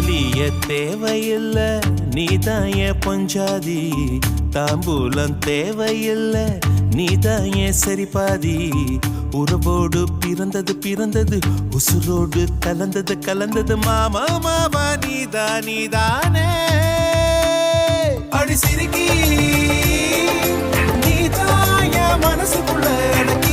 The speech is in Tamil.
தாலிய தேவையில்ல நீதான் என் பொஞ்சாதி தாம்பூலம் தேவையில்ல நீதான் என் சரிபாதி உறவோடு பிறந்தது பிறந்தது உசுரோடு கலந்தது கலந்தது மாமா மாமா நீதானே அடி சிரிக்கி நீதான் என் மனசுக்குள்ள எனக்கு